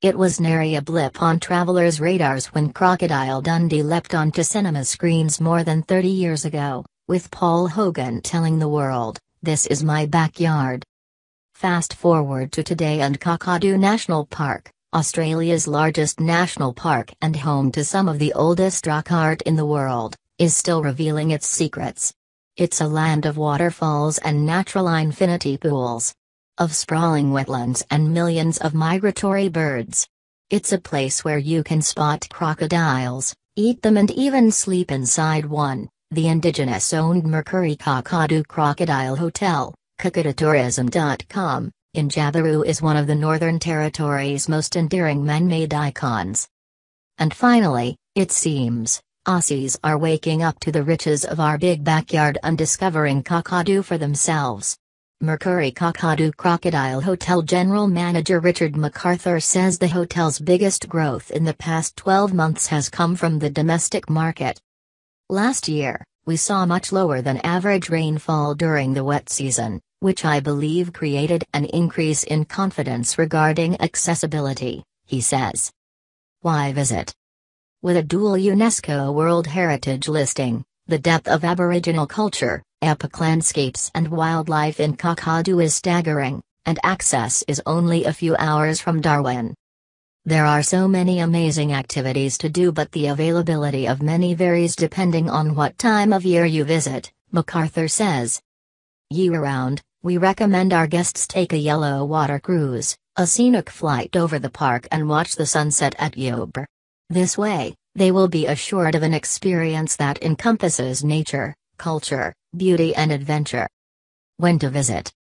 It was nary a blip on travelers' radars when Crocodile Dundee leapt onto cinema screens more than 30 years ago, with Paul Hogan telling the world, "This is my backyard." Fast forward to today and Kakadu National Park, Australia's largest national park and home to some of the oldest rock art in the world, is still revealing its secrets. It's a land of waterfalls and natural infinity pools, of sprawling wetlands and millions of migratory birds. It's a place where you can spot crocodiles, eat them and even sleep inside one. The Indigenous-owned Mercury Kakadu Crocodile Hotel, kakadutourism.com, in Jabiru is one of the Northern Territory's most endearing man-made icons. And finally, it seems, Aussies are waking up to the riches of our big backyard and discovering Kakadu for themselves. Mercury Kakadu Crocodile Hotel General Manager Richard MacArthur says the hotel's biggest growth in the past 12 months has come from the domestic market. Last year, we saw much lower than average rainfall during the wet season, which I believe created an increase in confidence regarding accessibility, he says. Why visit? With a dual UNESCO World Heritage listing, the depth of Aboriginal culture, epic landscapes and wildlife in Kakadu is staggering, and access is only a few hours from Darwin. There are so many amazing activities to do, but the availability of many varies depending on what time of year you visit, MacArthur says. Year-round, we recommend our guests take a yellow water cruise, a scenic flight over the park and watch the sunset at Yober. This way, they will be assured of an experience that encompasses nature, culture, beauty and adventure. When to visit?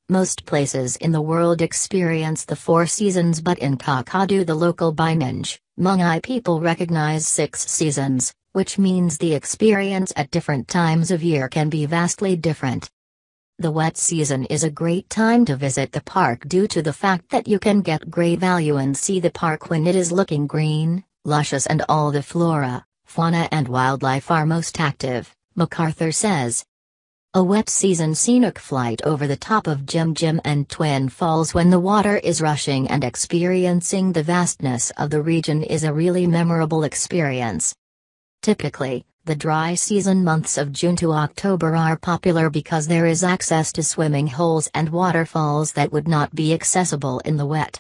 Most places in the world experience the 4 seasons, but in Kakadu the local Bininj, Mungai people recognize 6 seasons, which means the experience at different times of year can be vastly different. The wet season is a great time to visit the park due to the fact that you can get great value and see the park when it is looking green, luscious and all the flora, fauna and wildlife are most active, MacArthur says. A wet season scenic flight over the top of Jim Jim and Twin Falls when the water is rushing and experiencing the vastness of the region is a really memorable experience. Typically, the dry season months of June to October are popular because there is access to swimming holes and waterfalls that would not be accessible in the wet.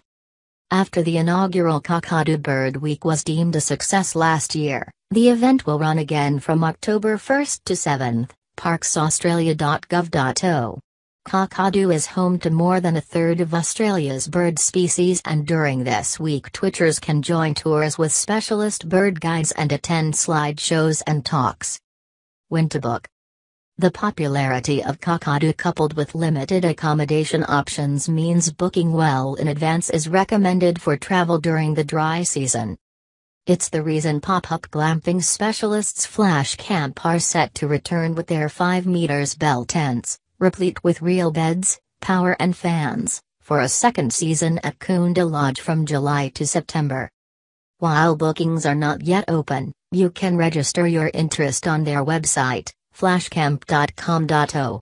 After the inaugural Kakadu Bird Week was deemed a success last year, the event will run again from October 1st to 7th. parksaustralia.gov.au. Kakadu is home to more than a third of Australia's bird species, and during this week Twitchers can join tours with specialist bird guides and attend slideshows and talks. When to book? The popularity of Kakadu coupled with limited accommodation options means booking well in advance is recommended for travel during the dry season. It's the reason pop-up glamping specialists Flash Camp are set to return with their 5 meters bell tents, replete with real beds, power and fans, for a second season at Kunda Lodge from July to September. While bookings are not yet open, you can register your interest on their website, flashcamp.com.au.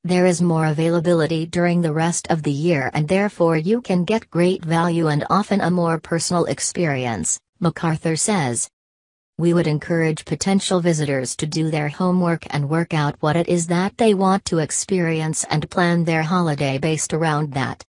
There is more availability during the rest of the year and therefore you can get great value and often a more personal experience, MacArthur says. We would encourage potential visitors to do their homework and work out what it is that they want to experience and plan their holiday based around that.